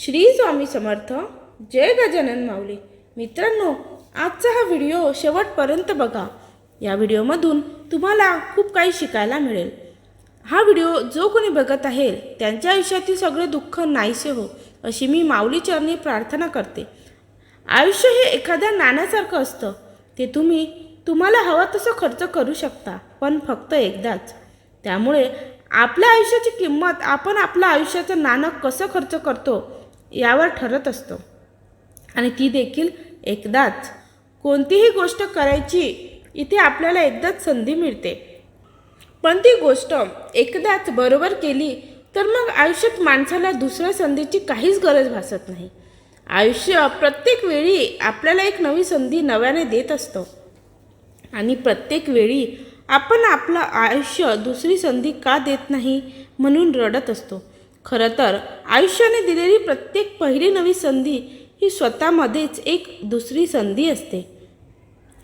श्री स्वामी समर्थ. जय गजानन माऊली. मित्रांनो, आजचा हा व्हिडिओ शेवटपर्यंत बघा. या व्हिडिओमधून तुम्हाला खूप काही शिकायला मिळेल. हा व्हिडिओ जो कोणी बघत आहे त्यांच्या आयुष्यातील सगळे दुःख नाहीसे हो, अशी मी माऊली चरणी प्रार्थना करते. आयुष्य हे एखाद्या नाण्यासारखं असतं. ते तुम्हाला हवं तसं खर्च करू शकता, पण फक्त एकदाच. त्यामुळे आपल्या आयुष्याची किंमत आपण आपल्या आयुष्याचं नाणं कसं खर्च करतो यावर ठरत असतो. आणि ती देखील एकदाच. कोणतीही गोष्ट करायची इथे आपल्याला एकदाच संधी मिळते, पण ती गोष्ट एकदाच बरोबर केली तर मग आयुष्यात माणसाला दुसऱ्या संधीची काहीच गरज भासत नाही. आयुष्य प्रत्येक वेळी आपल्याला एक नवी संधी नव्याने देत असतं आणि प्रत्येक वेळी आपण आपलं आयुष्य दुसरी संधी का देत नाही म्हणून रडत असतो. खरं तर आयुष्याने दिलेली प्रत्येक पहिली नवी संधी ही स्वतःमध्येच एक दुसरी संधी असते.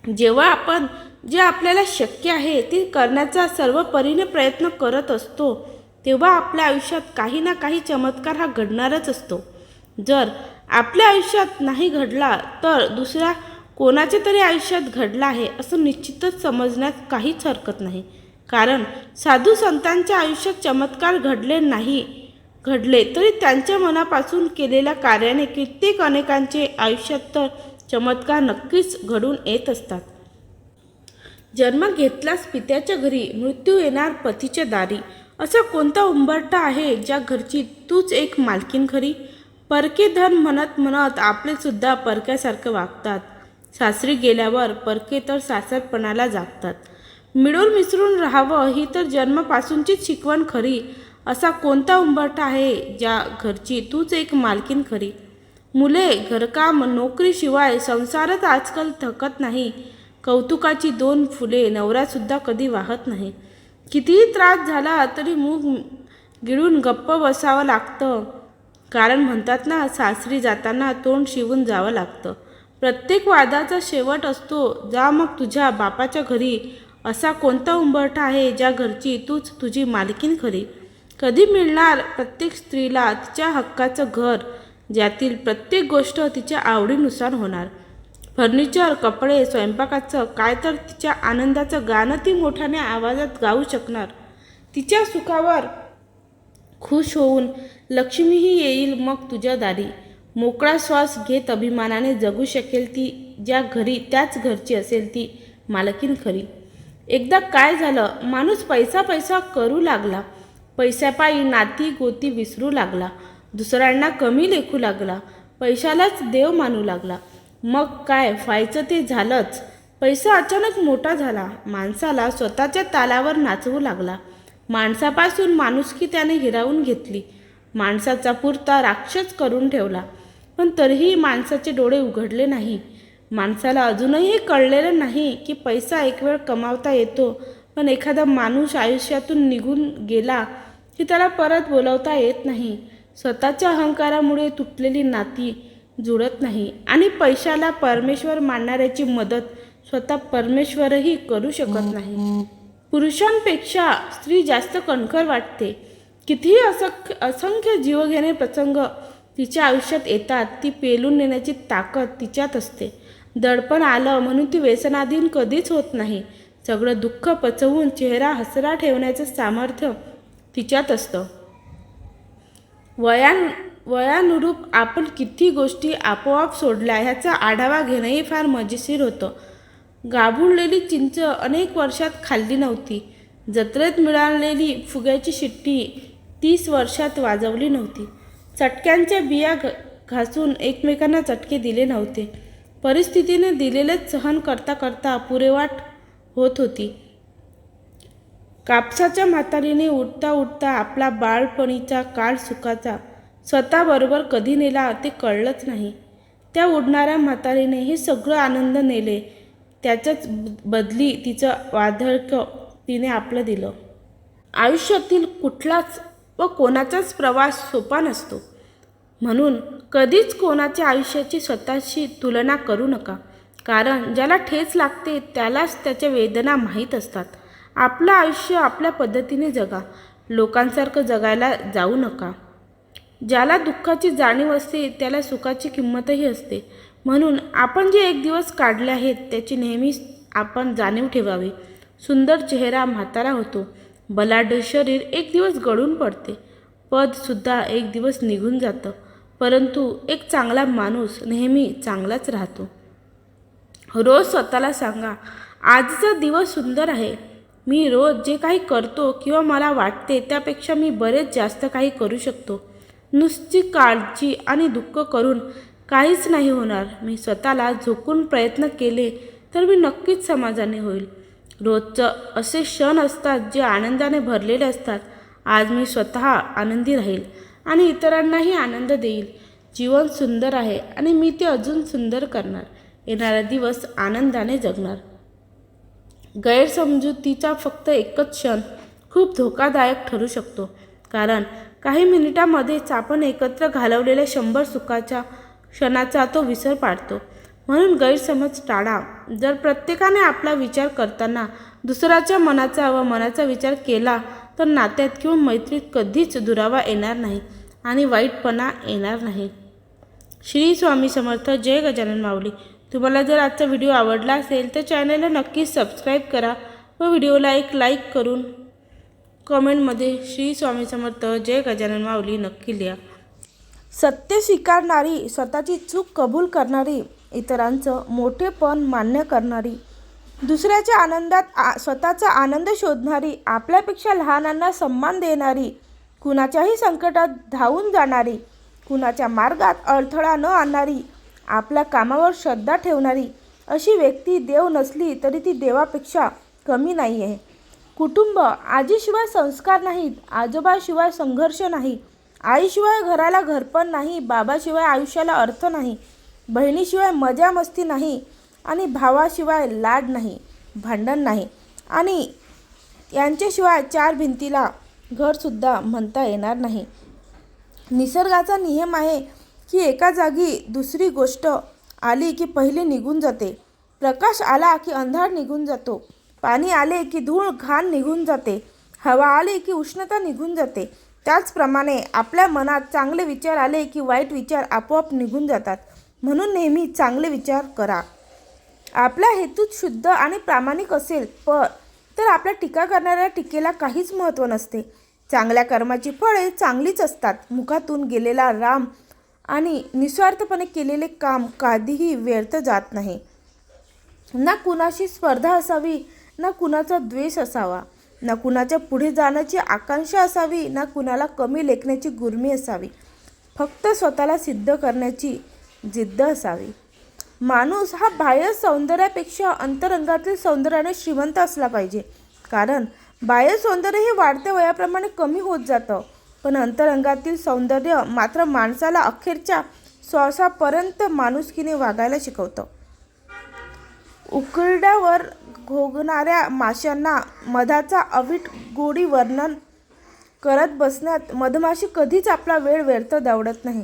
जेव्हा आपण जे आपल्याला शक्य आहे ते करण्याचा सर्व परीने प्रयत्न करत असतो, तेव्हा आपल्या आयुष्यात काही ना काही चमत्कार हा घडणारच असतो. जर आपल्या आयुष्यात नाही घडला तर दुसऱ्या कोणाच्या तरी आयुष्यात घडला आहे असं निश्चितच समजण्यात काहीच हरकत नाही. कारण साधू संतांच्या आयुष्यात चमत्कार घडले तरी त्यांच्या मनापासून केलेल्या कार्याने कित्येक अनेकांचे आयुष्यात तर चमत्कार नक्कीच घडून येत असतात. जन्म घेतलास पित्याच्या घरी, मृत्यू येणार पतीच्या दारी. असा कोणता उंबरठा आहे ज्या घरची तूच एक मालकीन खरी? परके धन म्हणत म्हणत आपले सुद्धा परक्यासारखं वागतात. सासरी गेल्यावर परके तर सासरपणाला जागतात. मिळून मिसळून राहावं ही तर जन्मापासूनचीच शिकवण खरी. असा कोणता उंबरठा आहे ज्या घरची तूच एक मालकीन खरी? मुले, घरकाम, नोकरीशिवाय संसारच आजकाल थकत नाही. कौतुकाची 2 फुले नवरासुद्धा कधी वाहत नाही. कितीही त्रास झाला तरी मूग गिळून गप्प बसावं लागतं. कारण म्हणतात ना, सासरी जाताना तोंड शिवून जावं लागतं. प्रत्येक वादाचा शेवट असतो जा मग तुझ्या बापाच्या घरी. असा कोणता उंबरठा आहे ज्या घरची तूच तुझी मालकीन खरी? कधी मिळणार प्रत्येक स्त्रीला तिच्या हक्काचं घर, ज्यातील प्रत्येक गोष्ट तिच्या आवडीनुसार होणार? फर्निचर, कपडे, स्वयंपाकाचं काय तर तिच्या आनंदाचं गाणं ती मोठ्याने आवाजात गाऊ शकणार. तिच्या सुखावर खुश होऊन लक्ष्मीही येईल मग तुझ्या दारी. मोकळा श्वास घेत अभिमानाने जगू शकेल ती ज्या घरी त्याच घरची असेल ती मालकीन खरी. एकदा काय झालं, माणूस पैसा पैसा करू लागला. पैशापायी नाती गोती विसरू लागला. दुसऱ्यांना कमी लेखू लागला. पैशालाच देव मानू लागला. मग काय व्हायचं ते झालंच. पैसा अचानक मोठा झाला. माणसाला स्वतःच्या तालावर नाचवू लागला. माणसापासून माणुसकी त्याने हिरावून घेतली. माणसाचा पुरता राक्षस करून ठेवला. पण तरीही माणसाचे डोळे उघडले नाही. माणसाला अजूनही कळलेलं नाही की पैसा एक वेळ कमावता येतो, पण एखादा माणूस आयुष्यातून निघून गेला की त्याला परत बोलवता येत नाही. स्वतःच्या अहंकारामुळे तुटलेली नाती जुळत नाही आणि पैशाला परमेश्वर मानणाऱ्याची मदत स्वतः परमेश्वरही करू शकत नाही. पुरुषांपेक्षा स्त्री जास्त कणखर वाटते. कितीही असंख्य जीवघेणे प्रसंग तिच्या आयुष्यात येतात, ती पेलून नेण्याची ताकद तिच्यात असते. दडपण आलं म्हणून ती व्यसनाधीन कधीच होत नाही. सगळं दुःख पचवून चेहरा हसरा ठेवण्याचं सामर्थ्य तिच्यात असतं. वयानुरूप आपण किती गोष्टी आपोआप सोडल्या ह्याचा आढावा घेणंही फार मजेशीर होतं. गाभुळलेली चिंच अनेक वर्षात खाल्ली नव्हती. जत्रेत मिळालेली फुग्याची शिट्टी 30 वर्षात वाजवली नव्हती. चटक्यांच्या बिया घासून एकमेकांना चटके दिले नव्हते. परिस्थितीने दिलेलेच सहन करता करता पुरेवाट होत होती. कापसाच्या म्हातारीने उठता उठता आपला बाळपणीचा काळ सुखाचा स्वतःबरोबर कधी नेला ते कळलंच नाही. त्या उडणाऱ्या म्हातारीने हे सगळं आनंद नेले. त्याच्याच बदली तिचं वार्धक्य तिने आपलं दिलं. आयुष्यातील कुठलाच व कोणाचाच प्रवास सोपा नसतो. म्हणून कधीच कोणाच्या आयुष्याची स्वतःशी तुलना करू नका. कारण ज्याला ठेच लागते त्यालाच त्याच्या वेदना माहीत असतात. आपलं आयुष्य आपल्या पद्धतीने जगा. लोकांसारखं जगायला जाऊ नका. ज्याला दुःखाची जाणीव असते त्याला सुखाची किंमतही असते. म्हणून आपण जे एक दिवस काढले आहेत त्याची नेहमी आपण जाणीव ठेवावी. सुंदर चेहरा म्हातारा होतो, बलाढ्य शरीर एक दिवस गळून पडते, पदसुद्धा एक दिवस निघून जातं, परंतु एक चांगला माणूस नेहमी चांगलाच राहतो. रोज स्वतःला सांगा, आजचा दिवस सुंदर आहे. मी रोज जे काही करतो किंवा मला वाटते त्यापेक्षा मी बरेच जास्त काही करू शकतो. नुसती काळजी आणि दुःख करून काहीच नाही होणार. मी स्वतःला झोकून प्रयत्न केले तर मी नक्कीच समाधानी होईल. रोजचं असे क्षण असतात जे आनंदाने भरलेले असतात. आज मी स्वतः आनंदी राहील आणि इतरांनाही आनंद देईल. जीवन सुंदर आहे आणि मी ते अजून सुंदर करणार. येणारा दिवस आनंदाने जगणार. गैरसमजुतीचा फक्त एकच क्षण खूप धोकादायक ठरू शकतो, कारण काही मिनिटांमध्येच आपण एकत्र घालवलेल्या 100 सुखाच्या क्षणाचा तो विसर पाडतो. म्हणून गैरसमज टाळा. जर प्रत्येकाने आपला विचार करताना दुसऱ्याच्या मनाचा व मनाचा विचार केला तर नात्यात किंवा मैत्रीत कधीच दुरावा येणार नाही आणि वाईटपणा येणार नाही. श्री स्वामी समर्थ. जय गजानन माऊली. तुम्हाला जर आजचा व्हिडिओ आवडला असेल तर चॅनलला नक्कीच सबस्क्राईब करा व व्हिडिओला एक लाईक करून कमेंटमध्ये श्री स्वामी समर्थ जय गजानन माऊली नक्की लिहा. सत्य स्वीकारणारी, स्वतःची चूक कबूल करणारी, इतरांचं मोठेपण मान्य करणारी, दुसऱ्याच्या आनंदात स्वतःचा आनंद शोधणारी, आपल्यापेक्षा लहानांना सन्मान देणारी, कुणाच्याही संकटात धावून जाणारी, कुणाच्या मार्गात अडथळा न आणणारी, आपल्या कामावर श्रद्धा ठेवणारी, अशी व्यक्ती देव नसली तरी ती देवापेक्षा कमी नाही आहे. कुटुंब. आजीशिवाय संस्कार नाहीत, आजोबाशिवाय संघर्ष नाही, आईशिवाय घराला घरपण नाही, बाबाशिवाय आयुष्याला अर्थ नाही, बहिणीशिवाय मजा मस्ती नाही आणि भावाशिवाय लाड नाही, भांडण नाही आणि यांच्याशिवाय 4 भिंतीला घरसुद्धा म्हणता येणार नाही. निसर्गाचा नियम आहे की एका जागी दुसरी गोष्ट आली की पहिली निघून जाते. प्रकाश आला की अंधार निघून जातो. पाणी आले की धूळ घाण निघून जाते. हवा आली की उष्णता निघून जाते. त्याचप्रमाणे आपल्या मनात चांगले विचार आले की वाईट विचार आपोआप निघून जातात. म्हणून नेहमी चांगले विचार करा. आपला हेतू शुद्ध आणि प्रामाणिक असेल तर आपल्या टीका करणाऱ्या टीकेला काहीच महत्त्व नसते. चांगल्या कर्माची फळे चांगलीच असतात. मुखातून गेलेला राम आणि निस्वार्थपणे केलेले काम कधीही व्यर्थ जात नाही. ना कुणाशी स्पर्धा असावी, ना कुणाचा द्वेष असावा, ना कुणाच्या पुढे जाण्याची आकांक्षा असावी, ना कुणाला कमी लेखण्याची गुर्मी असावी. फक्त स्वतःला सिद्ध करण्याची जिद्द असावी. माणूस हा बाह्य सौंदर्यापेक्षा अंतरंगातील सौंदर्याने श्रीमंत असला पाहिजे, कारण बाह्य सौंदर्य हे वाढत्या वयाप्रमाणे कमी होत जातं, पण अंतरंगातील सौंदर्य मात्र माणसाला अखेरच्या श्वासापर्यंत माणुसकीने वागायला शिकवतं. उकिरड्यावर घोगणाऱ्या माशांना मधाचा अवीट गोडी वर्णन करत बसण्यात मधमाशी कधीच आपला वेळ व्यर्थ दवडत नाही.